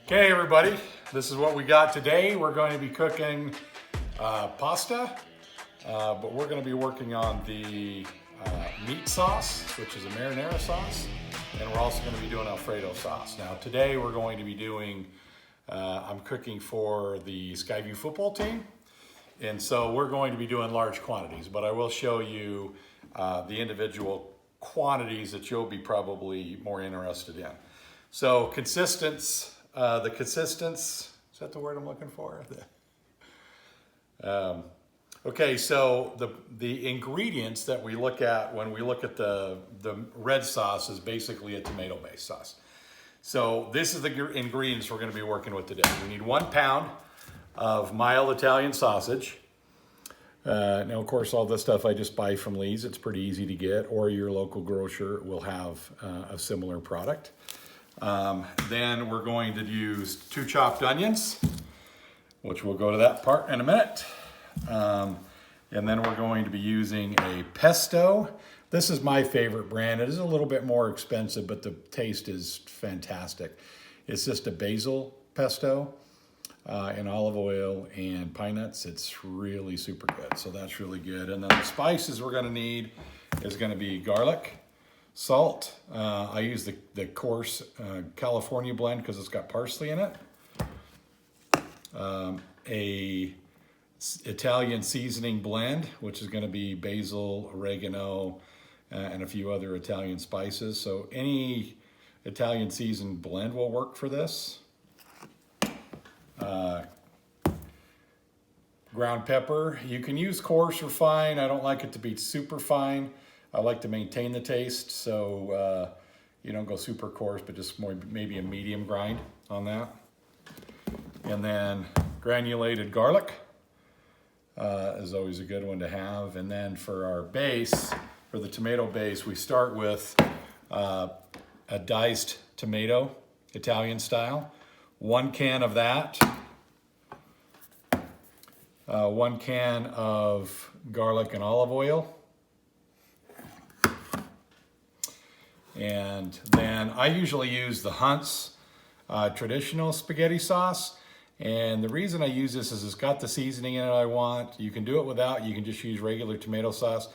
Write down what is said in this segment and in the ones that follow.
Okay, everybody, this is what we got today. We're going to be cooking pasta, but we're going to be working on the meat sauce, which is a marinara sauce, and we're also going to be doing Alfredo sauce. Now, today we're going to be doing, I'm cooking for the Skyview football team, and so we're going to be doing large quantities, but I will show you the individual quantities that you'll be probably more interested in. So the consistence, is that the word I'm looking for? Okay, so the ingredients that we look at when we look at the red sauce is basically a tomato-based sauce. So this is the ingredients we're going to be working with today. We need 1 pound of mild Italian sausage. Now, of course, all this stuff I just buy from Lee's. It's pretty easy to get, or your local grocer will have a similar product. Then we're going to use 2 chopped onions, which we'll go to that part in a minute. And then we're going to be using a pesto. This is my favorite brand. It is a little bit more expensive, but the taste is fantastic. It's just a basil pesto in olive oil and pine nuts. It's really super good, so that's really good. And then the spices we're gonna need is gonna be garlic, salt. I use the coarse California blend because it's got parsley in it. A Italian seasoning blend, which is going to be basil, oregano, and a few other Italian spices. So any Italian seasoned blend will work for this. Ground pepper. You can use coarse or fine. I don't like it to be super fine. I like to maintain the taste, so you don't go super coarse, but just more maybe a medium grind on that. And then granulated garlic is always a good one to have. And then for our base, for the tomato base, we start with a diced tomato, Italian style. 1 can of that. 1 can of garlic and olive oil. And then I usually use the Hunt's traditional spaghetti sauce. And the reason I use this is it's got the seasoning in it I want. You can do it without, you can just use regular tomato sauce.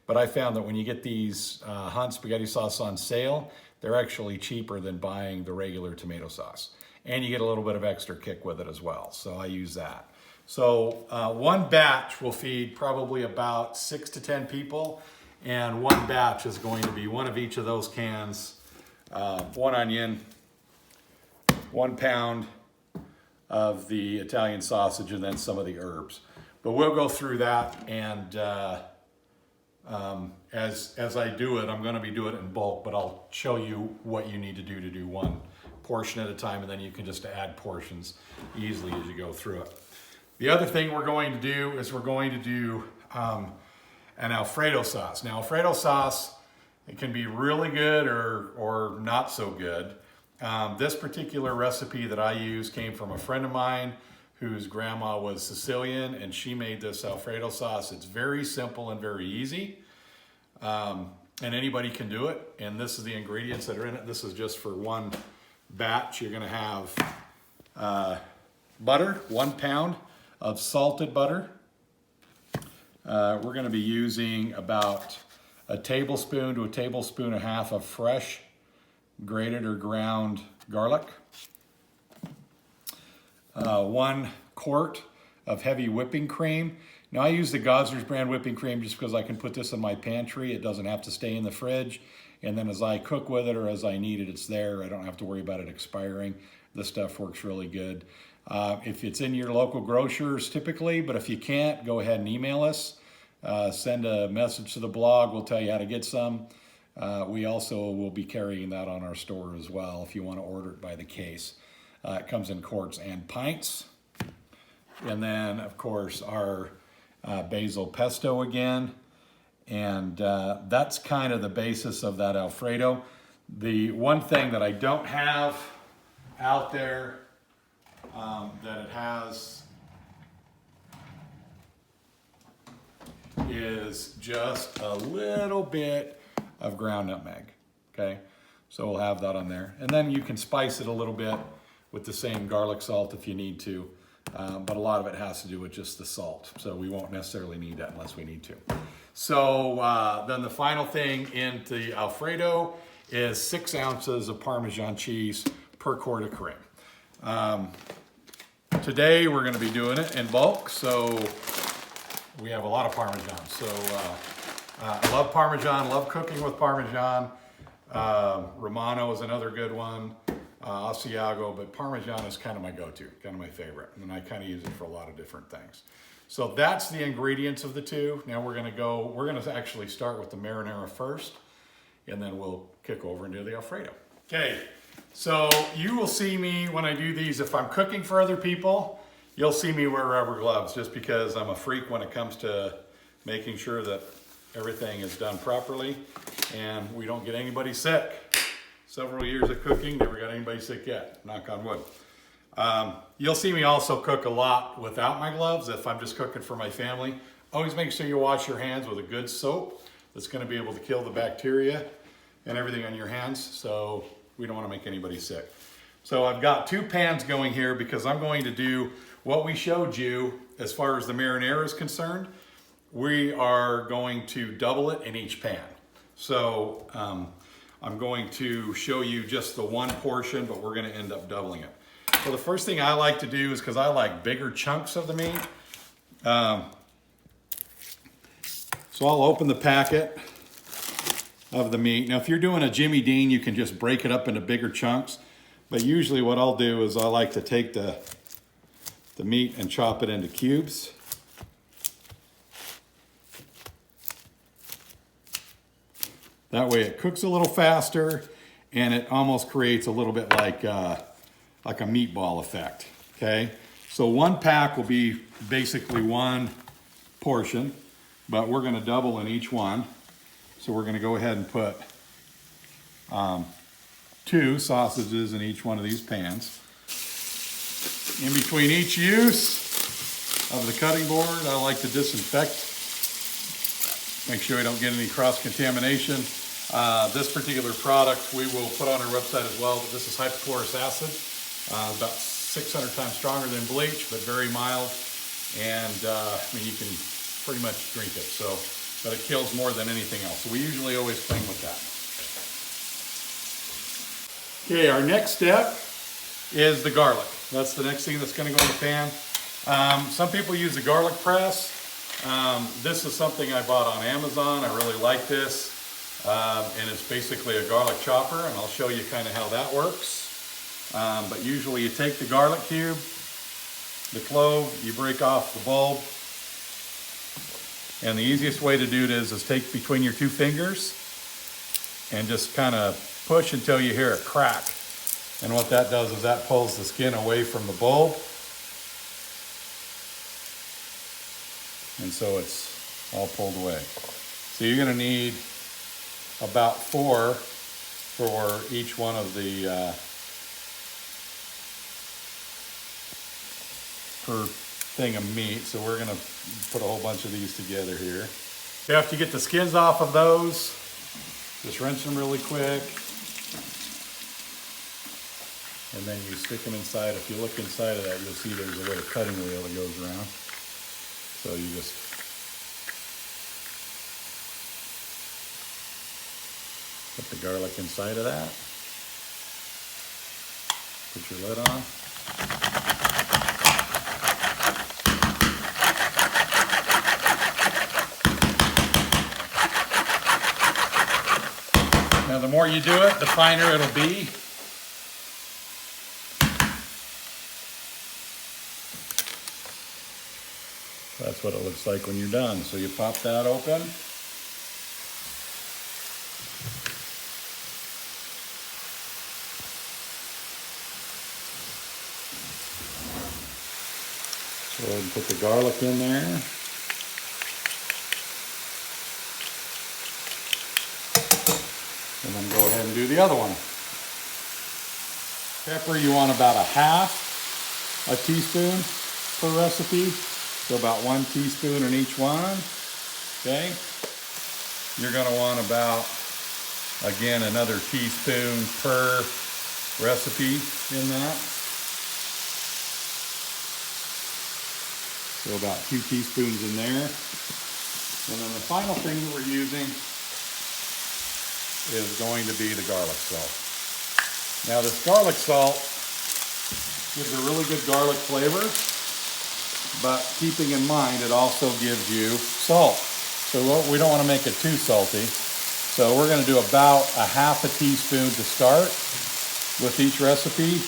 But I found that when you get these Hunt spaghetti sauce on sale, they're actually cheaper than buying the regular tomato sauce. And you get a little bit of extra kick with it as well. So I use that. So 1 batch will feed probably about 6 to 10 people. And 1 batch is going to be 1 of each of those cans, 1 onion, 1 pound of the Italian sausage, and then some of the herbs. But we'll go through that, and as I do it, I'm going to be doing it in bulk, but I'll show you what you need to do 1 portion at a time, and then you can just add portions easily as you go through it. The other thing we're going to do is we're going to do an Alfredo sauce. Now, Alfredo sauce, it can be really good or not so good. This particular recipe that I use came from a friend of mine whose grandma was Sicilian, and she made this Alfredo sauce. It's very simple and very easy, and anybody can do it. And this is the ingredients that are in it. This is just for 1 batch. You're gonna have butter, 1 pound of salted butter. We're going to be using about a tablespoon to a tablespoon and a half of fresh grated or ground garlic. 1 quart of heavy whipping cream. Now I use the Godzer's brand whipping cream just because I can put this in my pantry. It doesn't have to stay in the fridge. And then as I cook with it or as I need it, it's there. I don't have to worry about it expiring. This stuff works really good. If it's in your local grocers typically, but if you can't, go ahead and email us. Send a message to the blog. We'll tell you how to get some. We also will be carrying that on our store as well if you want to order it by the case. It comes in quarts and pints. And then, of course, our basil pesto again. And that's kind of the basis of that Alfredo. The one thing that I don't have out there that it has is just a little bit of ground nutmeg, okay? So we'll have that on there. And then you can spice it a little bit with the same garlic salt if you need to. But a lot of it has to do with just the salt. So we won't necessarily need that unless we need to. So then the final thing into the Alfredo is 6 ounces of Parmesan cheese per quart of cream. Today we're going to be doing it in bulk, so we have a lot of Parmesan. So I love Parmesan, love cooking with Parmesan. Romano is another good one, Asiago, but Parmesan is kind of my go-to, kind of my favorite, and I kind of use it for a lot of different things. So that's the ingredients of the two. Now we're going to actually start with the marinara first, and then we'll kick over and do the Alfredo. Okay, so you will see me when I do these. If I'm cooking for other people, you'll see me wear rubber gloves just because I'm a freak when it comes to making sure that everything is done properly and we don't get anybody sick. Several years of cooking, never got anybody sick yet, knock on wood. You'll see me also cook a lot without my gloves if I'm just cooking for my family. Always make sure you wash your hands with a good soap that's going to be able to kill the bacteria and everything on your hands, so we don't want to make anybody sick. So I've got 2 pans going here because I'm going to do what we showed you as far as the marinara is concerned. We are going to double it in each pan. So I'm going to show you just the one portion, but we're going to end up doubling it. So the first thing I like to do is, because I like bigger chunks of the meat, so I'll open the packet of the meat. Now if you're doing a Jimmy Dean, you can just break it up into bigger chunks, but usually what I'll do is I like to take the meat and chop it into cubes. That way it cooks a little faster and it almost creates a little bit like a meatball effect, okay? So 1 pack will be basically 1 portion, but we're gonna double in each one. So we're gonna go ahead and put 2 sausages in each one of these pans. In between each use of the cutting board, I like to disinfect. Make sure we don't get any cross-contamination. This particular product we will put on our website as well, but this is hypochlorous acid, about 600 times stronger than bleach, but very mild. And I mean, you can pretty much drink it, so, but it kills more than anything else. So we usually always clean with that. Okay, our next step is the garlic. That's the next thing that's gonna go in the pan. Some people use the garlic press. This is something I bought on Amazon. I really like this. And it's basically a garlic chopper, and I'll show you kind of how that works. But usually you take the garlic cube, the clove, you break off the bulb, and the easiest way to do it is take between your 2 fingers and just kind of push until you hear it crack. And what that does is that pulls the skin away from the bulb. And so it's all pulled away. So you're gonna need about 4 for each one of the per thing of meat. So we're gonna put a whole bunch of these together here. After you get the skins off of those, just rinse them really quick. And then you stick them inside. If you look inside of that, you'll see there's a little cutting wheel that goes around. So you just put the garlic inside of that. Put your lid on. Now the more you do it, the finer it'll be. That's what it looks like when you're done. So you pop that open. Go ahead and put the garlic in there. And then go ahead and do the other one. Pepper, you want about a teaspoon per recipe. So about 1 teaspoon in each one, okay? You're gonna want about, again, another teaspoon per recipe in that. So about 2 teaspoons in there. And then the final thing that we're using is going to be the garlic salt. Now this garlic salt gives a really good garlic flavor, but keeping in mind it also gives you salt. So we don't want to make it too salty. So we're going to do about a half a teaspoon to start with each recipe.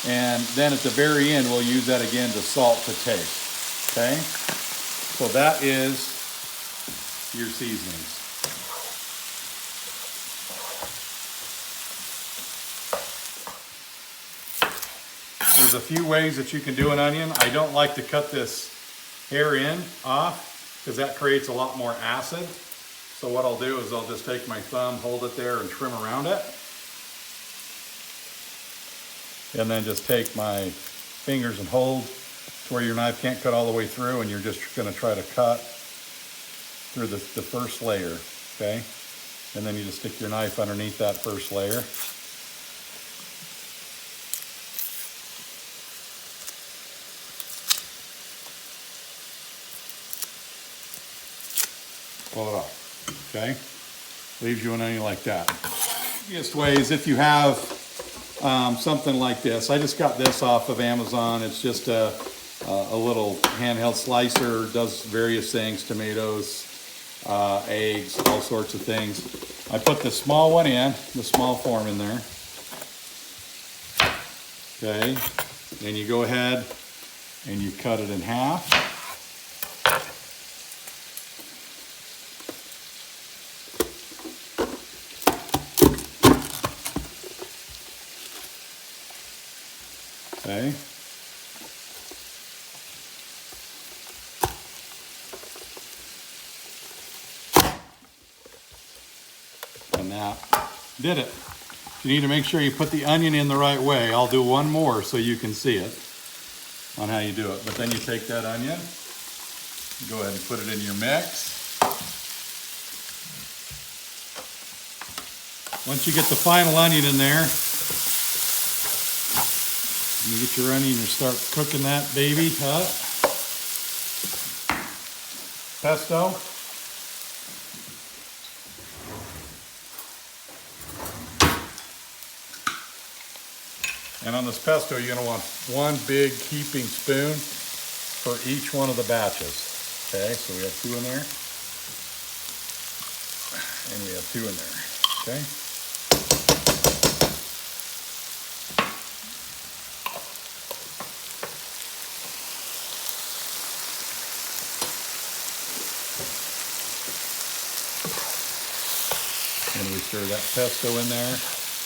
And then at the very end, we'll use that again to salt to taste, okay? So that is your seasonings. There's a few ways that you can do an onion. I don't like to cut this hair in off because that creates a lot more acid. So what I'll do is I'll just take my thumb, hold it there, and trim around it. And then just take my fingers and hold to where your knife can't cut all the way through, and you're just going to try to cut through the first layer, okay? And then you just stick your knife underneath that first layer. Pull it off, okay? Leaves you an onion like that. Easiest way is if you have something like this. I just got this off of Amazon. It's just a little handheld slicer, does various things, tomatoes, eggs, all sorts of things. I put the small one in, the small form in there. Okay, then you go ahead and you cut it in half. Okay. And that did it. You need to make sure you put the onion in the right way. I'll do one more so you can see it on how you do it. But then you take that onion, go ahead and put it in your mix. Once you get the final onion in there, you get your onion and start cooking that baby up. Pesto. And on this pesto, you're gonna want one big heaping spoon for each one of the batches. Okay, so we have 2 in there. And we have 2 in there, okay? And we stir that pesto in there.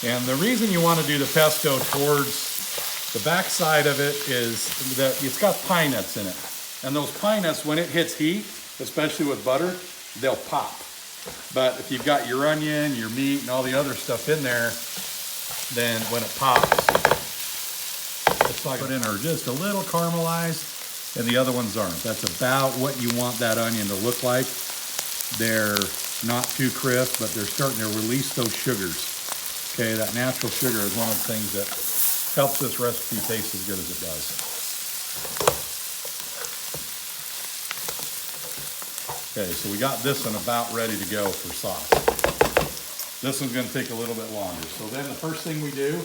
And the reason you want to do the pesto towards the back side of it is that it's got pine nuts in it. And those pine nuts, when it hits heat, especially with butter, they'll pop. But if you've got your onion, your meat, and all the other stuff in there, then when it pops, it's like put in are just a little caramelized, and the other ones aren't. That's about what you want that onion to look like. They're not too crisp, but they're starting to release those sugars. Okay, that natural sugar is one of the things that helps this recipe taste as good as it does. Okay, so we got this one about ready to go for sauce. This one's going to take a little bit longer. So then the first thing we do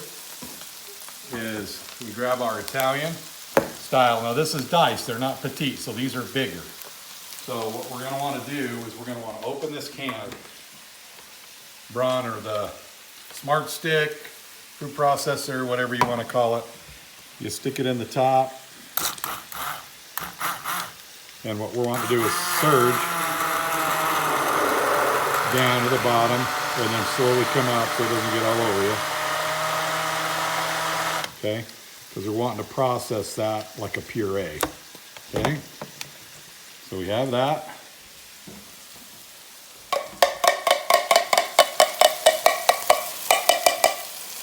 is we grab our Italian style. Now this is diced, they're not petite, so these are bigger. So what we're going to want to do is we're going to want to open this can, Braun or the Smart Stick, food processor, whatever you want to call it. You stick it in the top. And what we want to do is surge down to the bottom and then slowly come out so it doesn't get all over you. Okay? Because we're wanting to process that like a puree. Okay? So we have that.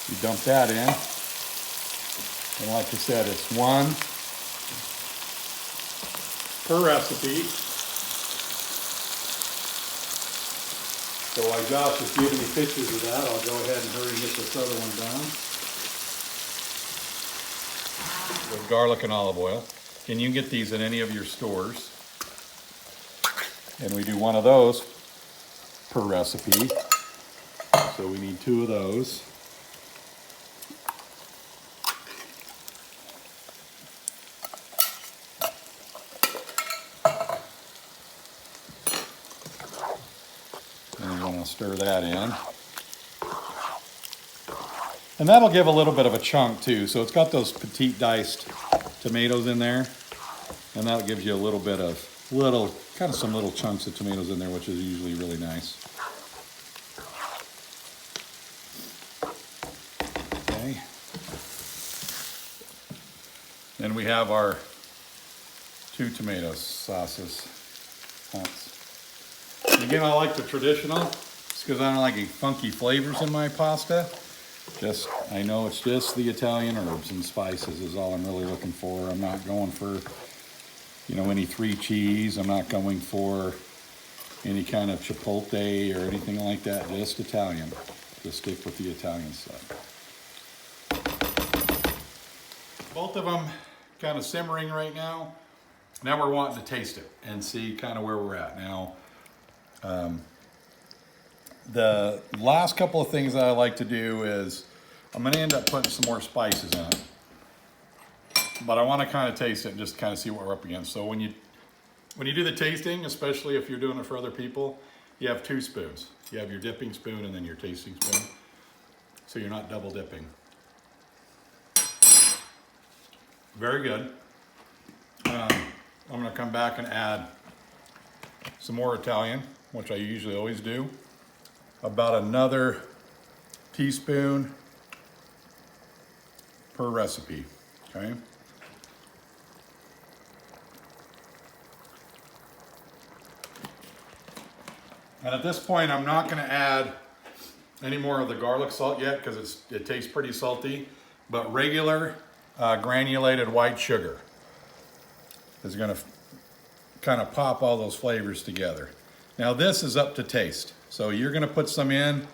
You dump that in. And like I said, it's 1 per recipe. So while Josh is giving me pictures of that, I'll go ahead and hurry and get this other one done. With garlic and olive oil. And you can get these in any of your stores. And we do one of those per recipe. So we need 2 of those. And we want to stir that in. And that'll give a little bit of a chunk too. So it's got those petite diced tomatoes in there. And that gives you a little bit of kind of some little chunks of tomatoes in there, which is usually really nice. Okay. Then we have our 2 tomato sauces. Again, I like the traditional. It's because I don't like any funky flavors in my pasta. I know it's just the Italian herbs and spices is all I'm really looking for. I'm not going for, any 3 cheese. I'm not going for any kind of chipotle or anything like that. Just Italian. Just stick with the Italian stuff. Both of them kind of simmering right now. Now we're wanting to taste it and see kind of where we're at. Now, the last couple of things that I like to do is I'm going to end up putting some more spices in it. But I want to kind of taste it and just kind of see what we're up against. So when you do the tasting, especially if you're doing it for other people, you have 2 spoons. You have your dipping spoon and then your tasting spoon. So you're not double dipping. Very good. I'm going to come back and add some more Italian, which I usually always do. About another teaspoon per recipe, okay? And at this point, I'm not going to add any more of the garlic salt yet because it tastes pretty salty, but regular granulated white sugar is going to kind of pop all those flavors together. Now this is up to taste. So you're going to put some in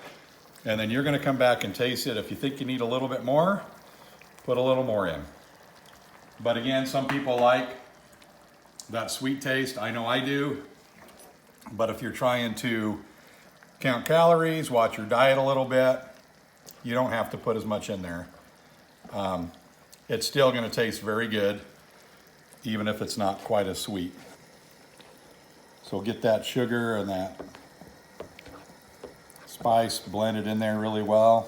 and then you're going to come back and taste it. If you think you need a little bit more, put a little more in. But again, some people like that sweet taste. I know I do. But if you're trying to count calories, watch your diet a little bit, you don't have to put as much in there. It's still going to taste very good, even if it's not quite as sweet. So get that sugar and that spice blended in there really well.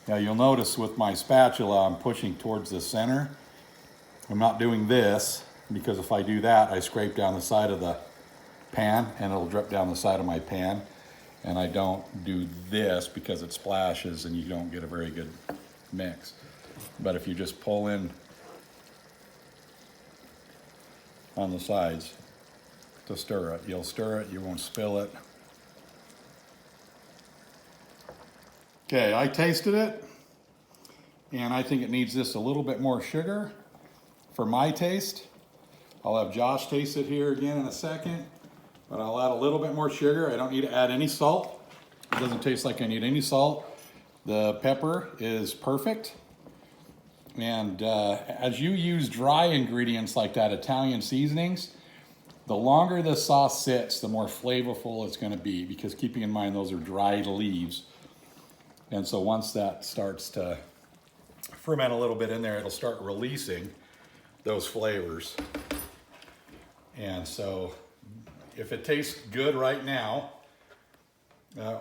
Now you'll notice with my spatula, I'm pushing towards the center. I'm not doing this because if I do that, I scrape down the side of the pan and it'll drip down the side of my pan. And I don't do this because it splashes and you don't get a very good mix. But if you just pull in on the sides to stir it, you'll stir it, you won't spill it. Okay, I tasted it and I think it needs just a little bit more sugar for my taste. I'll have Josh taste it here again in a second, but I'll add a little bit more sugar. I don't need to add any salt. It doesn't taste like I need any salt. The pepper is perfect. And as you use dry ingredients like that, Italian seasonings, the longer the sauce sits, the more flavorful it's going to be, because keeping in mind those are dried leaves. And so once that starts to ferment a little bit in there, it'll start releasing those flavors. And so if it tastes good right now,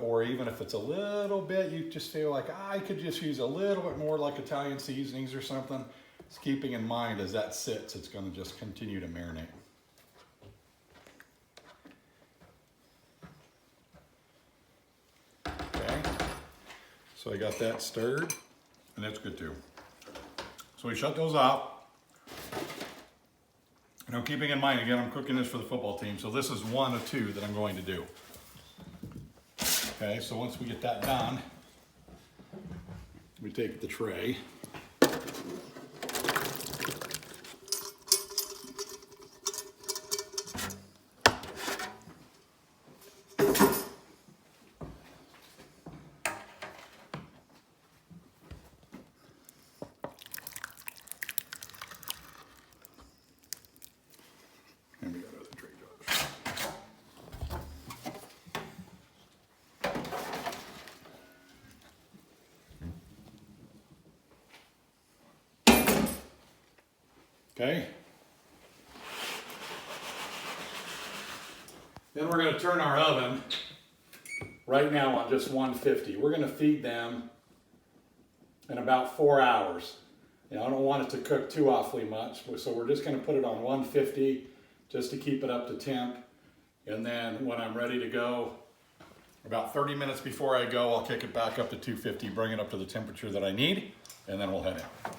or even if it's a little bit, you just feel like I could just use a little bit more like Italian seasonings or something, it's keeping in mind as that sits, it's going to just continue to marinate. Okay, so I got that stirred, and that's good too. So we shut those off. Now keeping in mind, again, I'm cooking this for the football team, so this is one of 2 that I'm going to do. Okay, so once we get that done, we take the tray. Okay. Then we're going to turn our oven right now on just 150. We're going to feed them in about 4 hours. Now, I don't want it to cook too awfully much, so we're just going to put it on 150 just to keep it up to temp. And then when I'm ready to go, about 30 minutes before I go, I'll kick it back up to 250, bring it up to the temperature that I need, and then we'll head out.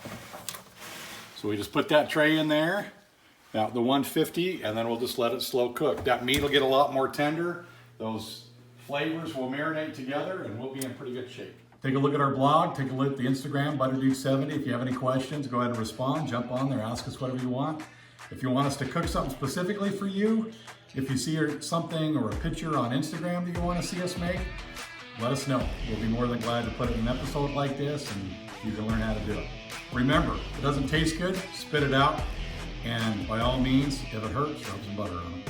So we just put that tray in there, about the 150, and then we'll just let it slow cook. That meat will get a lot more tender. Those flavors will marinate together, and we'll be in pretty good shape. Take a look at our blog, take a look at the Instagram, Butterdude70. If you have any questions, go ahead and respond. Jump on there, ask us whatever you want. If you want us to cook something specifically for you, if you see something or a picture on Instagram that you want to see us make, let us know. We'll be more than glad to put it in an episode like this, and you can learn how to do it. Remember, if it doesn't taste good, spit it out. And by all means, if it hurts, rub some butter on it.